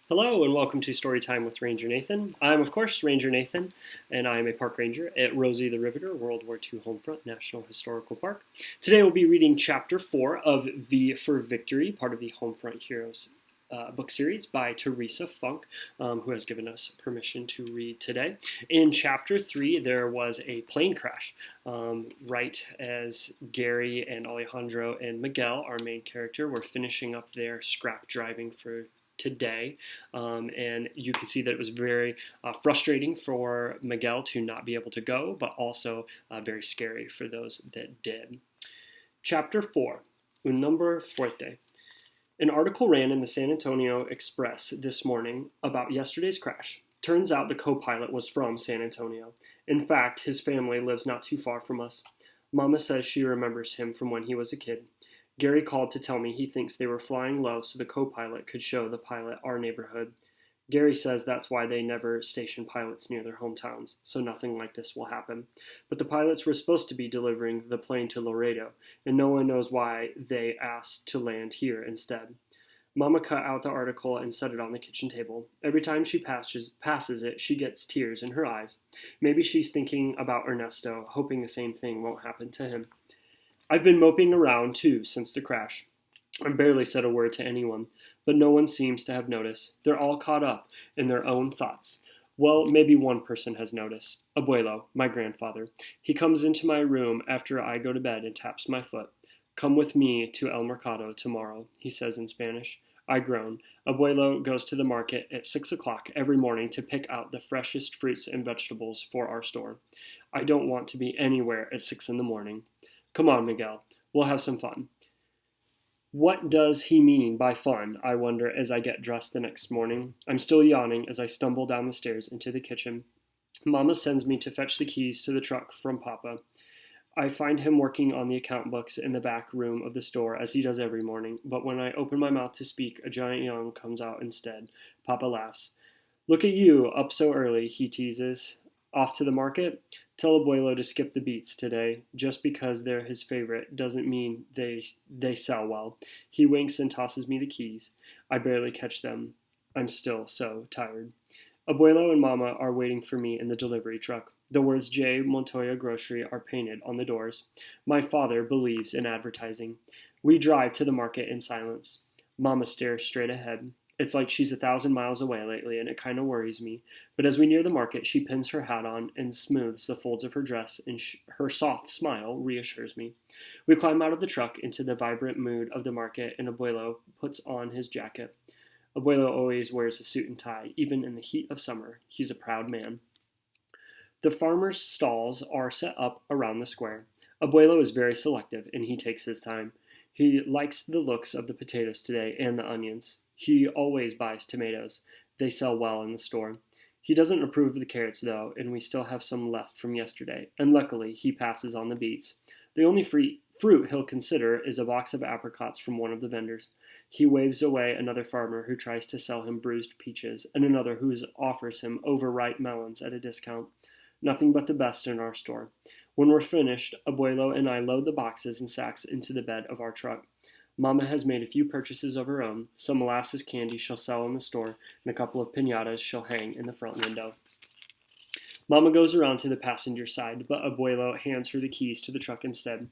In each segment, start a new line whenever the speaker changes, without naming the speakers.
Hello and welcome to Storytime with Ranger Nathan. I'm, of course, Ranger Nathan, and I'm a park ranger at Rosie the Riveter, World War II Homefront National Historical Park. Today we'll be reading Chapter 4 of V for Victory, part of the Homefront Heroes book series by Teresa Funk, who has given us permission to read today. In Chapter 3, there was a plane crash right as Gary and Alejandro and Miguel, our main character, were finishing up their scrap driving for today, and you can see that it was very frustrating for Miguel to not be able to go, but also very scary for those that did. Chapter 4, Un Nombre Fuerte. An article ran in the San Antonio Express this morning about yesterday's crash. Turns out the co-pilot was from San Antonio. In fact, his family lives not too far from us. Mama says she remembers him from when he was a kid. Gary called to tell me he thinks they were flying low so the co-pilot could show the pilot our neighborhood. Gary says that's why they never station pilots near their hometowns, so nothing like this will happen. But the pilots were supposed to be delivering the plane to Laredo, and no one knows why they asked to land here instead. Mama cut out the article and set it on the kitchen table. Every time she passes it, she gets tears in her eyes. Maybe she's thinking about Ernesto, hoping the same thing won't happen to him. I've been moping around, too, since the crash. I barely said a word to anyone, but no one seems to have noticed. They're all caught up in their own thoughts. Well, maybe one person has noticed. Abuelo, my grandfather. He comes into my room after I go to bed and taps my foot. Come with me to El Mercado tomorrow, he says in Spanish. I groan. Abuelo goes to the market at 6 o'clock every morning to pick out the freshest fruits and vegetables for our store. I don't want to be anywhere at 6 in the morning. Come on, Miguel. We'll have some fun. What does he mean by fun, I wonder as I get dressed the next morning. I'm still yawning as I stumble down the stairs into the kitchen. Mama sends me to fetch the keys to the truck from Papa. I find him working on the account books in the back room of the store, as he does every morning, but when I open my mouth to speak, a giant yawn comes out instead. Papa laughs. Look at you, up so early, he teases. Off to the market? Tell Abuelo to skip the beets today. Just because they're his favorite doesn't mean they sell well. He winks and tosses me the keys. I barely catch them. I'm still so tired. Abuelo and Mama are waiting for me in the delivery truck. The words J. Montoya Grocery are painted on the doors. My father believes in advertising. We drive to the market in silence. Mama stares straight ahead. It's like she's 1,000 miles away lately, and it kind of worries me. But as we near the market, she pins her hat on and smooths the folds of her dress, and her soft smile reassures me. We climb out of the truck into the vibrant mood of the market, and Abuelo puts on his jacket. Abuelo always wears a suit and tie, even in the heat of summer. He's a proud man. The farmers' stalls are set up around the square. Abuelo is very selective, and he takes his time. He likes the looks of the potatoes today and the onions. He always buys tomatoes. They sell well in the store. He doesn't approve of the carrots, though, and we still have some left from yesterday, and luckily he passes on the beets. The only fruit he'll consider is a box of apricots from one of the vendors. He waves away another farmer who tries to sell him bruised peaches, and another who offers him overripe melons at a discount. Nothing but the best in our store. When we're finished, Abuelo and I load the boxes and sacks into the bed of our truck. Mama has made a few purchases of her own. Some molasses candy she'll sell in the store, and a couple of piñatas she'll hang in the front window. Mama goes around to the passenger side, but Abuelo hands her the keys to the truck instead.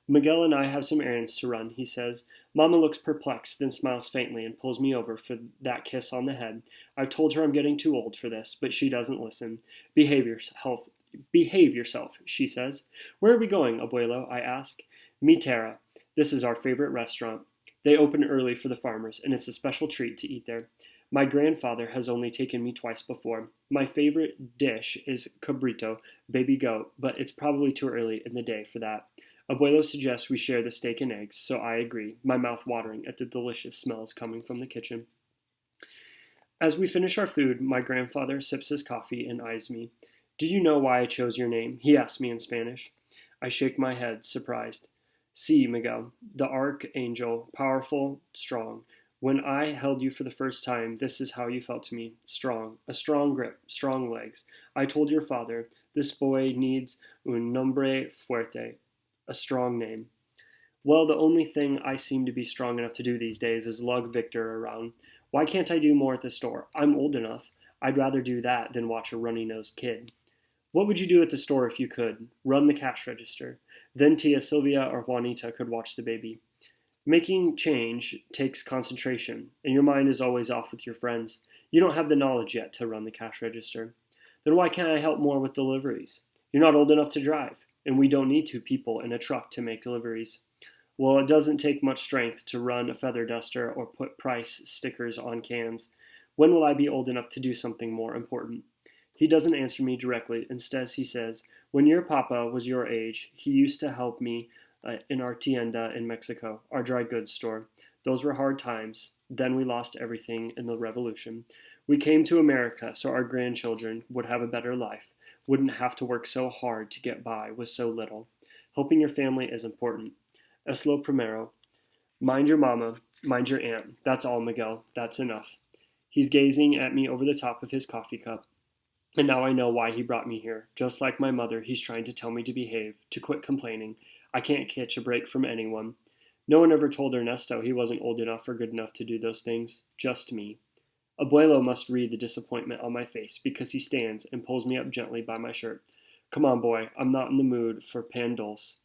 Miguel and I have some errands to run, he says. Mama looks perplexed, then smiles faintly and pulls me over for that kiss on the head. I've told her I'm getting too old for this, but she doesn't listen. Behave yourself, she says. Where are we going, Abuelo? I ask. Mi Terra. This is our favorite restaurant. They open early for the farmers, and it's a special treat to eat there. My grandfather has only taken me twice before. My favorite dish is cabrito, baby goat, but it's probably too early in the day for that. Abuelo suggests we share the steak and eggs, so I agree, my mouth watering at the delicious smells coming from the kitchen. As we finish our food, my grandfather sips his coffee and eyes me. Do you know why I chose your name? He asks me in Spanish. I shake my head, surprised. Sí, Miguel, the archangel, powerful, strong. When I held you for the first time, this is how you felt to me. Strong. A strong grip, strong legs. I told your father, this boy needs un nombre fuerte, a strong name. Well, the only thing I seem to be strong enough to do these days is lug Victor around. Why can't I do more at the store? I'm old enough. I'd rather do that than watch a runny-nosed kid. What would you do at the store if you could? Run the cash register. Then Tia Sylvia or Juanita could watch the baby. Making change takes concentration, and your mind is always off with your friends. You don't have the knowledge yet to run the cash register. Then why can't I help more with deliveries? You're not old enough to drive, and we don't need two people in a truck to make deliveries. Well, it doesn't take much strength to run a feather duster or put price stickers on cans. When will I be old enough to do something more important? He doesn't answer me directly. Instead, he says, when your papa was your age, he used to help me in our tienda in Mexico, our dry goods store. Those were hard times. Then we lost everything in the revolution. We came to America so our grandchildren would have a better life, wouldn't have to work so hard to get by with so little. Helping your family is important. Es lo primero. Mind your mama, mind your aunt. That's all, Miguel. That's enough. He's gazing at me over the top of his coffee cup. And now I know why he brought me here. Just like my mother, he's trying to tell me to behave, to quit complaining. I can't catch a break from anyone. No one ever told Ernesto he wasn't old enough or good enough to do those things. Just me. Abuelo must read the disappointment on my face because he stands and pulls me up gently by my shirt. Come on, boy. I'm not in the mood for pan dulce.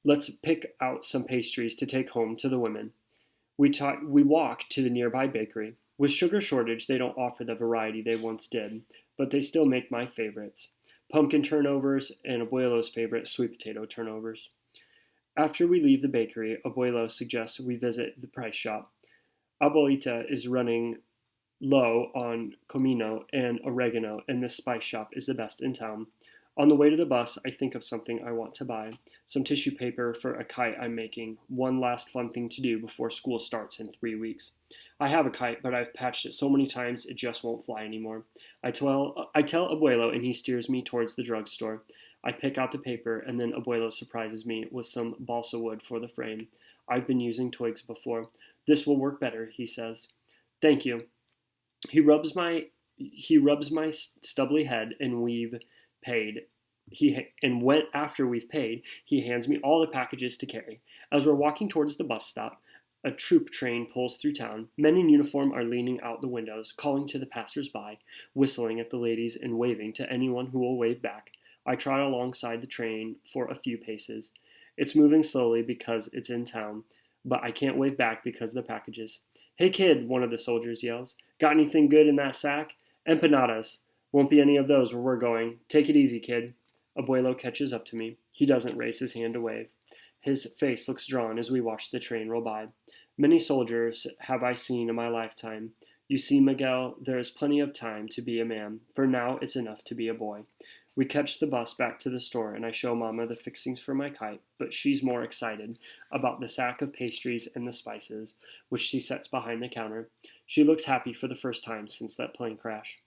Let's pick out some pastries to take home to the women. We walk to the nearby bakery. With sugar shortage, they don't offer the variety they once did, but they still make my favorites. Pumpkin turnovers and Abuelo's favorite sweet potato turnovers. After we leave the bakery, Abuelo suggests we visit the price shop. Abuelita is running low on comino and oregano, and this spice shop is the best in town. On the way to the bus, I think of something I want to buy. Some tissue paper for a kite I'm making. One last fun thing to do before school starts in 3 weeks. I have a kite, but I've patched it so many times it just won't fly anymore. I tell Abuelo, and he steers me towards the drugstore. I pick out the paper, and then Abuelo surprises me with some balsa wood for the frame. I've been using twigs before. This will work better, he says. Thank you. He rubs my stubbly head, and we've paid. After we've paid, he hands me all the packages to carry. As we're walking towards the bus stop, a troop train pulls through town. Men in uniform are leaning out the windows, calling to the passers-by, whistling at the ladies and waving to anyone who will wave back. I trot alongside the train for a few paces. It's moving slowly because it's in town, but I can't wave back because of the packages. Hey kid, one of the soldiers yells. Got anything good in that sack? Empanadas. Won't be any of those where we're going. Take it easy, kid. Abuelo catches up to me. He doesn't raise his hand to wave. His face looks drawn as we watch the train roll by. Many soldiers have I seen in my lifetime. You see, Miguel, there is plenty of time to be a man. For now, it's enough to be a boy. We catch the bus back to the store, and I show Mama the fixings for my kite, but she's more excited about the sack of pastries and the spices, which she sets behind the counter. She looks happy for the first time since that plane crash.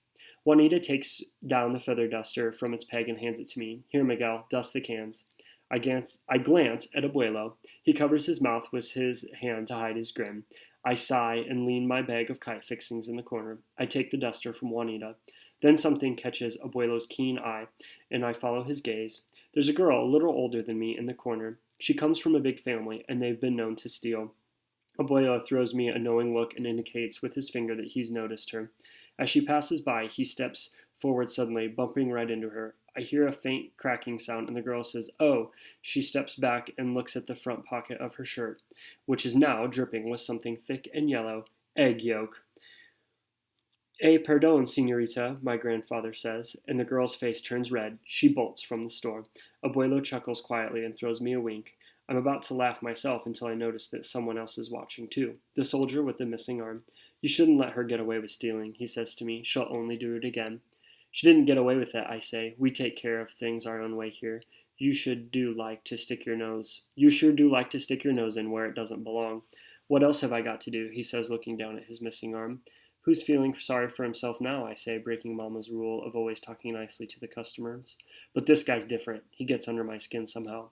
Juanita takes down the feather duster from its peg and hands it to me. Here, Miguel, dust the cans. I glance at Abuelo. He covers his mouth with his hand to hide his grin. I sigh and lean my bag of kite fixings in the corner. I take the duster from Juanita. Then something catches Abuelo's keen eye, and I follow his gaze. There's a girl a little older than me in the corner. She comes from a big family, and they've been known to steal. Abuelo throws me a knowing look and indicates with his finger that he's noticed her. As she passes by, he steps forward suddenly, bumping right into her. I hear a faint cracking sound, and the girl says, "Oh." She steps back and looks at the front pocket of her shirt, which is now dripping with something thick and yellow, egg yolk. Perdon, senorita, my grandfather says, and the girl's face turns red. She bolts from the store. Abuelo chuckles quietly and throws me a wink. I'm about to laugh myself until I notice that someone else is watching too. The soldier with the missing arm. You shouldn't let her get away with stealing, he says to me. She'll only do it again. She didn't get away with it, I say. We take care of things our own way here. You sure do like to stick your nose in where it doesn't belong. What else have I got to do? He says, looking down at his missing arm. Who's feeling sorry for himself now, I say, breaking Mama's rule of always talking nicely to the customers. But this guy's different. He gets under my skin somehow.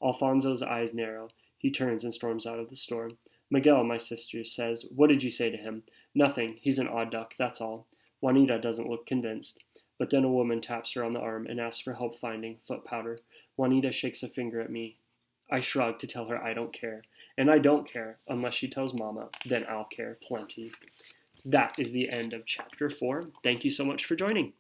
Alfonso's eyes narrow. He turns and storms out of the store. Miguel, my sister says, what did you say to him? Nothing. He's an odd duck, that's all. Juanita doesn't look convinced. But then a woman taps her on the arm and asks for help finding foot powder. Juanita shakes a finger at me. I shrug to tell her I don't care, and I don't care unless she tells Mama, then I'll care plenty. That is the end of chapter 4. Thank you so much for joining.